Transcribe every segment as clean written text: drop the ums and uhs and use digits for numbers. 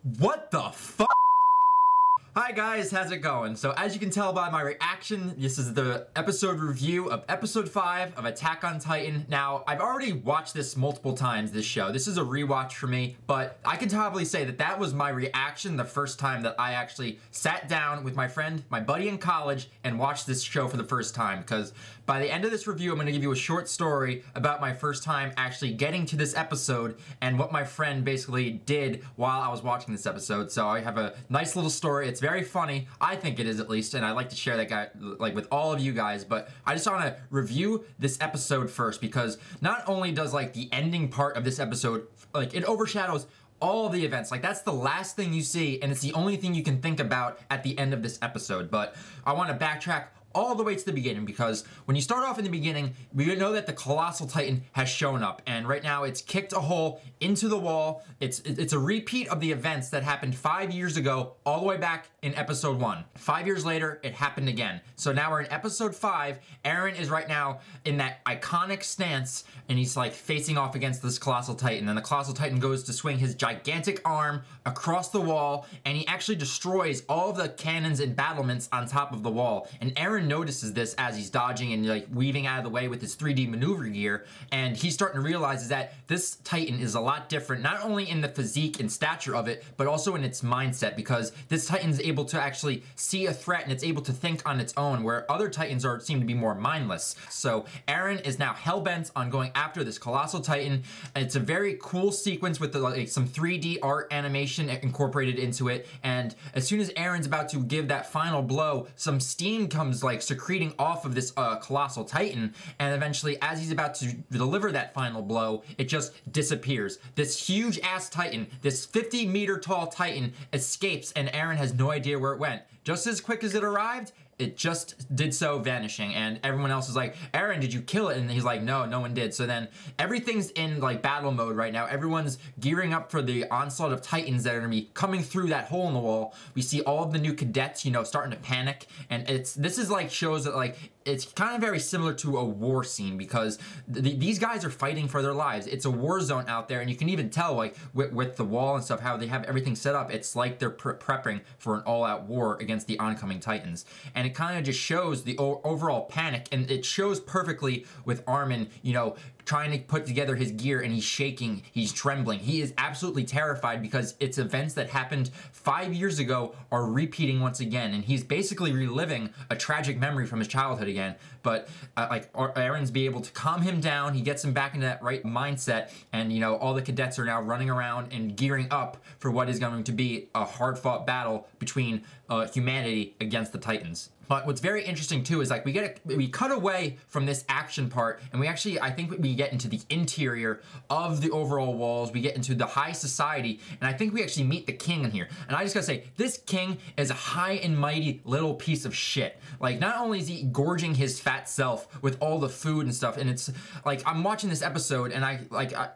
What the fuck? Hi guys, how's it going? So as you can tell by my reaction, this is the episode review of episode 5 of Attack on Titan. Now, I've already watched this multiple times, this show. This is a rewatch for me, but I can probably say that that was my reaction the first time that I actually sat down with my friend, my buddy in college, and watched this show for the first time, because by the end of this review, I'm going to give you a short story about my first time actually getting to this episode and what my friend basically did while I was watching this episode. So I have a nice little story. It's very funny. I think it is, at least, and I like to share that guy with all of you guys. But I just want to review this episode first, because not only does the ending part of this episode it overshadows all of the events. That's the last thing you see, and it's the only thing you can think about at the end of this episode. But I want to backtrack all the way to the beginning, because when you start off in the beginning, we know that the Colossal Titan has shown up, and right now it's kicked a hole into the wall. It's a repeat of the events that happened 5 years ago, all the way back in episode 1. 5 years later, it happened again. So now we're in episode 5. Eren is right now in that iconic stance, and he's facing off against this Colossal Titan, and the Colossal Titan goes to swing his gigantic arm across the wall, and he actually destroys all of the cannons and battlements on top of the wall. And Eren notices this as he's dodging and weaving out of the way with his 3D maneuver gear, and he's starting to realize that this Titan is a lot different, not only in the physique and stature of it, but also in its mindset, because this Titan's able to actually see a threat and it's able to think on its own, where other Titans seem to be more mindless. So Eren is now hell-bent on going after this Colossal Titan, and it's a very cool sequence with some 3D art animation incorporated into it, and as soon as Eren's about to give that final blow, some steam comes secreting off of this Colossal Titan, and eventually as he's about to deliver that final blow, it just disappears. This huge ass Titan, this 50-meter tall Titan, escapes, and Eren has no idea where it went. Just as quick as it arrived, it just did so, vanishing, and everyone else is like, Eren, did you kill it? And he's like, no one did. So then everything's in battle mode right now. Everyone's gearing up for the onslaught of Titans that are gonna be coming through that hole in the wall. We see all of the new cadets, starting to panic, and this is shows that it's kind of very similar to a war scene, because these guys are fighting for their lives. It's a war zone out there, and you can even tell with the wall and stuff, how they have everything set up. It's like they're prepping for an all-out war against the oncoming Titans, and it kind of just shows the overall panic, and it shows perfectly with Armin, trying to put together his gear, and he's shaking, he's trembling. He is absolutely terrified, because it's events that happened 5 years ago are repeating once again, and he's basically reliving a tragic memory from his childhood again. But Eren's be able to calm him down. He gets him back into that right mindset, and all the cadets are now running around and gearing up for what is going to be a hard-fought battle between humanity against the Titans. But what's very interesting too is we cut away from this action part, and I think we get into the interior of the overall walls. We get into the high society, and I think we actually meet the king in here. And I just gotta say, this king is a high and mighty little piece of shit. Not only is he gorging his fat self with all the food and stuff, and it's I'm watching this episode, and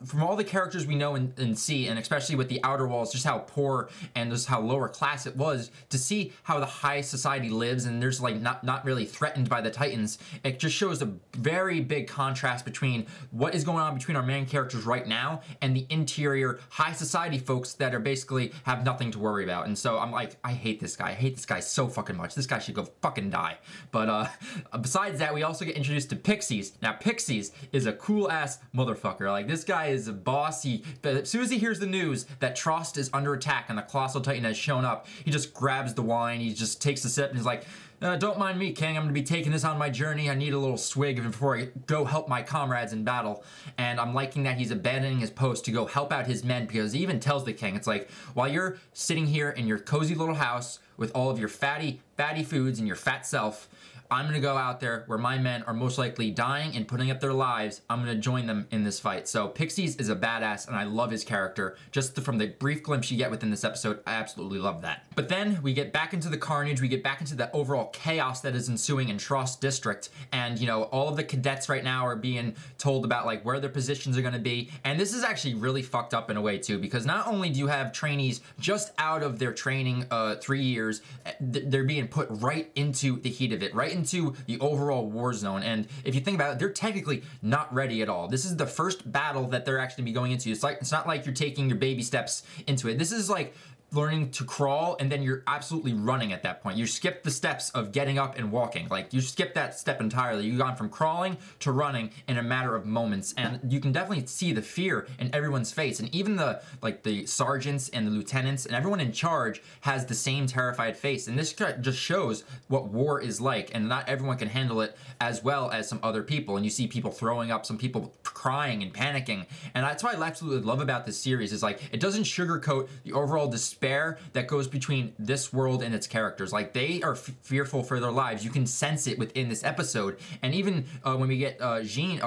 from all the characters we know and see, and especially with the outer walls, just how poor and just how lower class it was, to see how the high society lives, and there's not really threatened by the Titans. It just shows a very big contrast between what is going on between our main characters right now and the interior high society folks that are basically have nothing to worry about. And so I'm I hate this guy. I hate this guy so fucking much. This guy should go fucking die. But besides that, we also get introduced to Pixies. Now Pixies is a cool ass motherfucker. This guy is a boss. But as soon as he hears the news that Trost is under attack and the Colossal Titan has shown up, he just grabs the wine, he just takes a sip, and he's like, don't mind me, King. I'm going to be taking this on my journey. I need a little swig before I go help my comrades in battle. And I'm liking that he's abandoning his post to go help out his men, because he even tells the king, it's while you're sitting here in your cozy little house with all of your fatty foods and your fat self, I'm gonna go out there where my men are most likely dying and putting up their lives. I'm gonna join them in this fight. So Pixies is a badass, and I love his character. Just from the brief glimpse you get within this episode, I absolutely love that. But then we get back into the carnage, we get back into the overall chaos that is ensuing in Trost District, and all of the cadets right now are being told about where their positions are gonna be. And this is actually really fucked up in a way too, because not only do you have trainees just out of their training 3 years, they're being put right into the heat of it, right into the overall war zone. And if you think about it, they're technically not ready at all. This is the first battle that they're actually be going into. It's not like you're taking your baby steps into it. This is learning to crawl, and then you're absolutely running at that point. You skip the steps of getting up and walking. Like, you skip that step entirely. You've gone from crawling to running in a matter of moments, and you can definitely see the fear in everyone's face. And even the sergeants and the lieutenants and everyone in charge has the same terrified face. And this just shows what war is like, and not everyone can handle it as well as some other people. And you see people throwing up, some people crying and panicking. And that's what I absolutely love about this series, is like, it doesn't sugarcoat the overall despair that goes between this world and its characters. Like, they are fearful for their lives. You can sense it within this episode. And even when we get Jean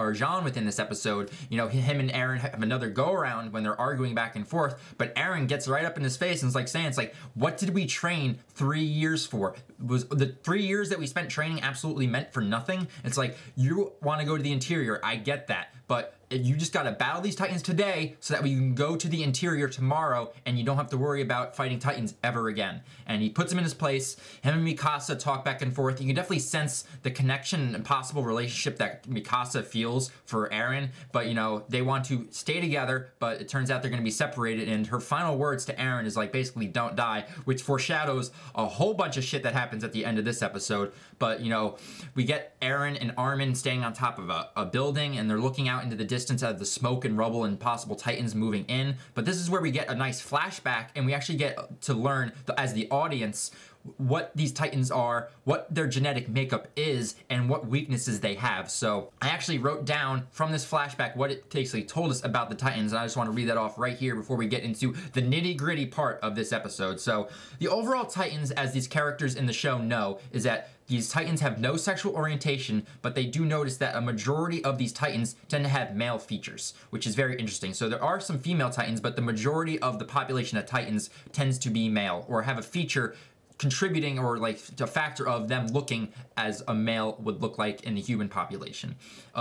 within this episode, you know, him and Eren have another go around when they're arguing back and forth, but Eren gets right up in his face and is like saying, it's like, what did we train 3 years for? Was the 3 years that we spent training absolutely meant for nothing? It's like, you want to go to the interior, I get that, but you just gotta battle these Titans today so that we can go to the interior tomorrow and you don't have to worry about fighting Titans ever again. And he puts him in his place. Him and Mikasa talk back and forth. You can definitely sense the connection and possible relationship that Mikasa feels for Eren, but you know, they want to stay together, but it turns out they're gonna be separated, and her final words to Eren is like, basically, don't die, which foreshadows a whole bunch of shit that happens at the end of this episode. But you know, we get Eren and Armin staying on top of a building, and they're looking out into the distance out of the smoke and rubble and possible Titans moving in. But this is where we get a nice flashback, and we actually get to learn, as the audience, what these Titans are, what their genetic makeup is, and what weaknesses they have. So I actually wrote down from this flashback what it basically told us about the Titans, and I just want to read that off right here before we get into the nitty-gritty part of this episode. So the overall Titans, as these characters in the show know, is that these Titans have no sexual orientation, but they do notice that a majority of these Titans tend to have male features, which is very interesting. So there are some female Titans, but the majority of the population of Titans tends to be male, or have a feature contributing, or like a factor of them looking as a male would look like in the human population.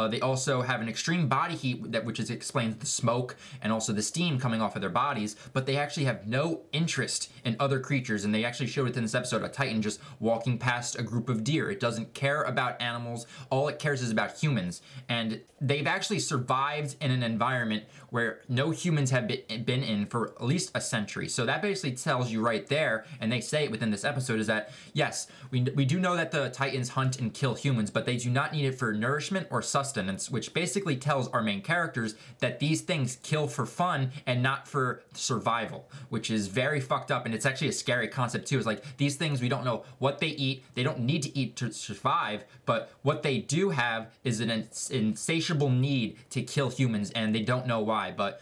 They also have an extreme body heat, which explains the smoke and also the steam coming off of their bodies, but they actually have no interest in other creatures. And they actually showed it in this episode, a Titan just walking past a group of deer. It doesn't care about animals. All it cares is about humans. And they've actually survived in an environment where no humans have been in for at least a century. So that basically tells you right there, and they say it within this episode, is that yes, we do know that the Titans hunt and kill humans, but they do not need it for nourishment or sustenance, which basically tells our main characters that these things kill for fun and not for survival, which is very fucked up. And it's actually a scary concept too. It's like, these things, we don't know what they eat. They don't need to eat to survive, but what they do have is an insatiable need to kill humans, and they don't know why. But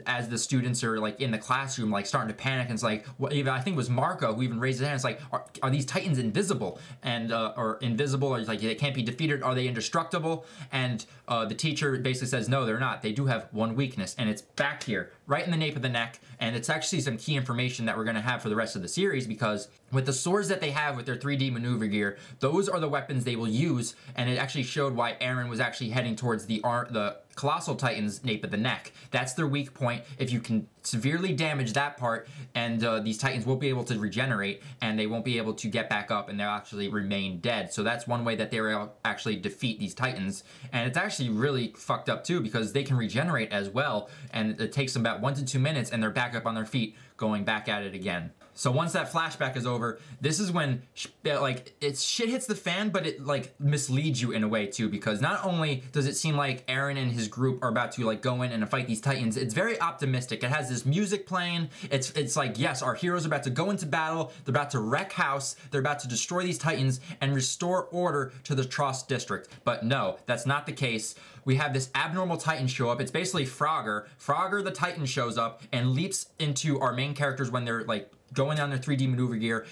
as the students are like in the classroom, like starting to panic, and it's like, even I think it was Marco who even raised his hand. It's like, are these Titans invisible? And or invisible, or like they can't be defeated? Are they indestructible? And the teacher basically says, no, they're not. They do have one weakness, and it's back here, right in the nape of the neck. And it's actually some key information that we're gonna have for the rest of the series, because with the swords that they have with their 3D maneuver gear, those are the weapons they will use. And it actually showed why Eren was actually heading towards the Colossal Titan's nape of the neck. That's their weak point. If you can severely damage that part, and these Titans won't be able to regenerate, and they won't be able to get back up, and they'll actually remain dead. So that's one way that they will actually defeat these Titans. And it's actually really fucked up too, because they can regenerate as well, and it takes them about 1 to 2 minutes, and they're back up on their feet going back at it again. So once that flashback is over, this is when like shit hits the fan, but it like misleads you in a way too, because not only does it seem like Eren and his group are about to like go in and fight these Titans, it's very optimistic. It has this music playing. It's like, yes, our heroes are about to go into battle. They're about to wreck house. They're about to destroy these Titans and restore order to the Trost district. But no, that's not the case. We have this abnormal Titan show up. It's basically Frogger. Frogger the Titan shows up and leaps into our main characters when they're like going down their 3D maneuver gear.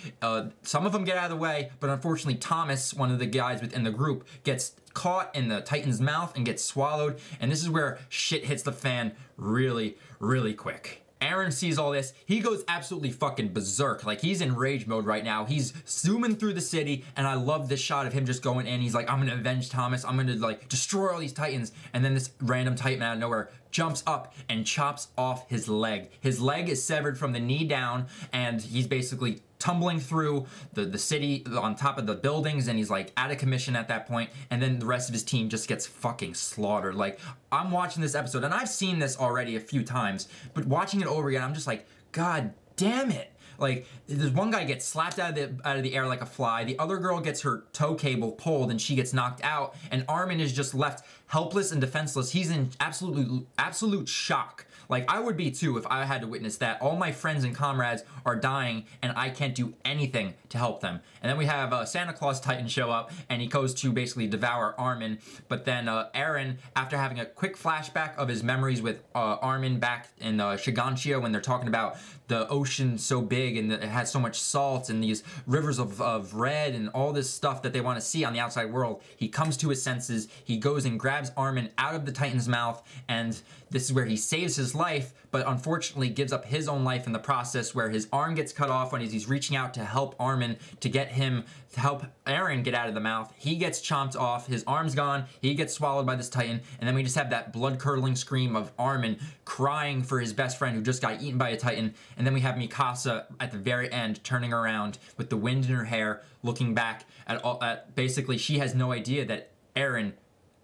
Some of them get out of the way, but unfortunately Thomas, one of the guys within the group, gets caught in the Titan's mouth and gets swallowed. And this is where shit hits the fan really, really quick. Eren sees all this. He goes absolutely fucking berserk. Like, he's in rage mode right now. He's zooming through the city, and I love this shot of him just going in. He's like, I'm gonna avenge Thomas. I'm gonna like destroy all these Titans. And then this random Titan out of nowhere jumps up and chops off his leg. His leg is severed from the knee down, and he's basically tumbling through the city on top of the buildings, and he's like out of commission at that point. And then the rest of his team just gets fucking slaughtered. Like, I'm watching this episode, and I've seen this already a few times, but watching it over again, I'm just like, God damn it. Like, there's one guy gets slapped out of the air like a fly. The other girl gets her tow cable pulled and she gets knocked out. And Armin is just left helpless and defenseless. He's in absolute shock. Like, I would be too if I had to witness that. All my friends and comrades are dying and I can't do anything to help them. And then we have Santa Claus Titan show up and he goes to basically devour Armin. But then Eren, after having a quick flashback of his memories with Armin back in Shiganshio when they're talking about the ocean so big and it has so much salt and these rivers of red and all this stuff that they want to see on the outside world, he comes to his senses. He goes and grabs Armin out of the Titan's mouth, and this is where he saves his life, but unfortunately gives up his own life in the process, where his arm gets cut off when he's reaching out to help Armin, to get him to help Eren get out of the mouth. He gets chomped off, his arm's gone, he gets swallowed by this Titan, and then we just have that blood-curdling scream of Armin crying for his best friend who just got eaten by a Titan, and then we have Mikasa at the very end turning around with the wind in her hair, looking back at basically she has no idea that Eren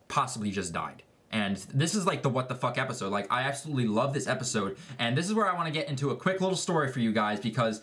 possibly just died. And this is like the what the fuck episode. Like, I absolutely love this episode, and this is where I want to get into a quick little story for you guys, because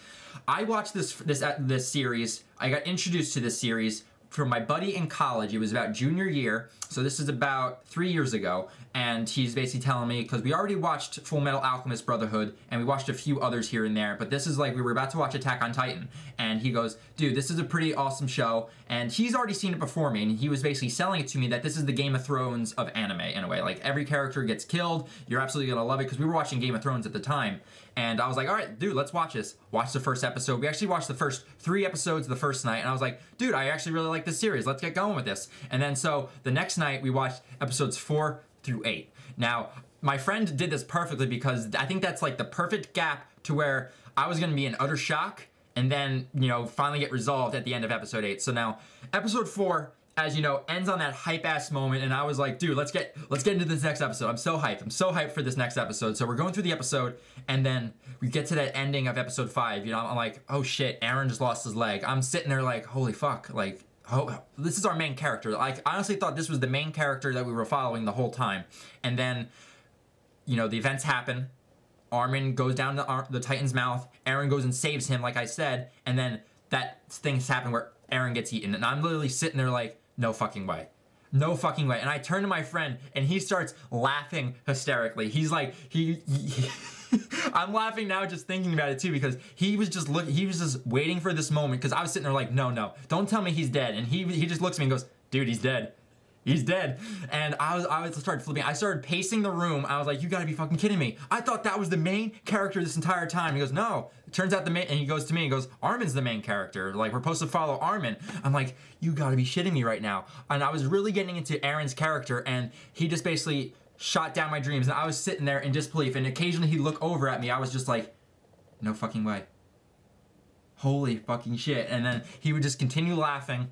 I watched this series. I got introduced to this series from my buddy in college. It was about junior year, so this is about 3 years ago, and he's basically telling me, because we already watched Full Metal Alchemist Brotherhood, and we watched a few others here and there, but this is like, we were about to watch Attack on Titan, and he goes, dude, this is a pretty awesome show, and he's already seen it before me, and he was basically selling it to me that this is the Game of Thrones of anime, in a way. Like, every character gets killed, you're absolutely gonna love it, because we were watching Game of Thrones at the time, and I was like, all right, dude, let's watch this. Watch the first episode. We actually watched the first 3 episodes the first night, and I was like, dude, I actually really like this series. Let's get going with this. And then so the next night we watched episodes 4 through 8. Now, my friend did this perfectly, because I think that's like the perfect gap to where I was gonna be in utter shock and then, you know, finally get resolved at the end of episode 8. So now, episode 4, as you know, ends on that hype-ass moment, and I was like, dude, let's get into this next episode. I'm so hyped. I'm so hyped for this next episode. So we're going through the episode, and then we get to that ending of episode 5. You know, I'm like, oh shit, Eren just lost his leg. I'm sitting there like, holy fuck, like, oh, this is our main character. Like, I honestly thought this was the main character that we were following the whole time. And then, you know, the events happen. Armin goes down the Titan's mouth. Eren goes and saves him, like I said, and then that thing's happen where Eren gets eaten, and I'm literally sitting there like, no fucking way. No fucking way. And I turn to my friend and he starts laughing hysterically. He's like, I'm laughing now just thinking about it too, because he was just waiting for this moment, because I was sitting there like, no, don't tell me he's dead. And he just looks at me and goes, dude, he's dead. He's dead. And I started flipping. I started pacing the room. I was like, you gotta be fucking kidding me. I thought that was the main character this entire time. He goes, no. It turns out and he goes to me and goes, Armin's the main character. Like, we're supposed to follow Armin. I'm like, you gotta be shitting me right now. And I was really getting into Eren's character, and he just basically shot down my dreams. And I was sitting there in disbelief. And occasionally he'd look over at me. I was just like, no fucking way. Holy fucking shit. And then he would just continue laughing.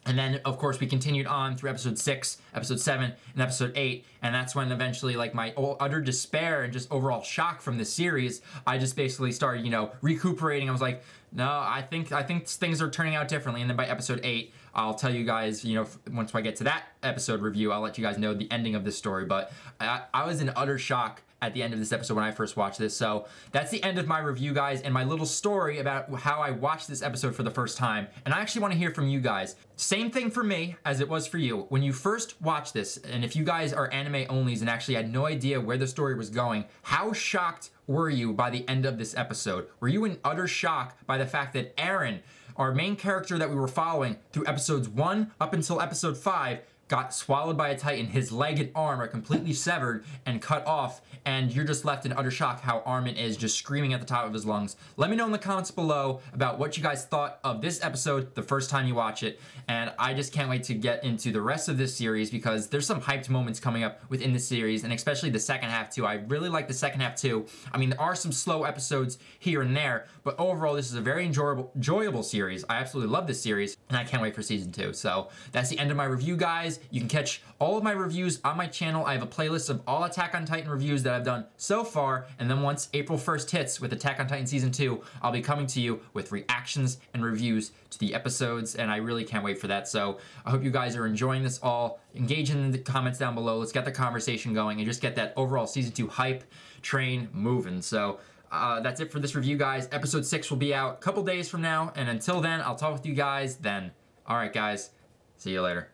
And then, of course, we continued on through episode 6, episode 7, and episode 8, and that's when eventually, like, my utter despair and just overall shock from this series, I just basically started, you know, recuperating. I was like, no, I think things are turning out differently. And then by episode 8, I'll tell you guys, you know, once I get to that episode review, I'll let you guys know the ending of this story. But I was in utter shock at the end of this episode when I first watched this. So that's the end of my review, guys, and my little story about how I watched this episode for the first time. And I actually want to hear from you guys. Same thing for me as it was for you. When you first watched this, and if you guys are anime onlys and actually had no idea where the story was going, how shocked were you by the end of this episode? Were you in utter shock by the fact that Eren, our main character that we were following through episodes 1 up until episode 5, got swallowed by a Titan, his leg and arm are completely severed and cut off, and you're just left in utter shock how Armin is just screaming at the top of his lungs? Let me know in the comments below about what you guys thought of this episode the first time you watch it, and I just can't wait to get into the rest of this series, because there's some hyped moments coming up within the series, and especially the second half too. I really like the second half too. I mean, there are some slow episodes here and there, but overall this is a very enjoyable series. I absolutely love this series, and I can't wait for season 2. So that's the end of my review, guys. You can catch all of my reviews on my channel. I have a playlist of all Attack on Titan reviews that I've done so far, and then once April 1st hits with Attack on Titan Season 2, I'll be coming to you with reactions and reviews to the episodes, and I really can't wait for that. So I hope you guys are enjoying this all. Engage in the comments down below. Let's get the conversation going and just get that overall Season 2 hype train moving. So that's it for this review, guys. Episode 6 will be out a couple days from now, and until then, I'll talk with you guys then. Alright, guys. See you later.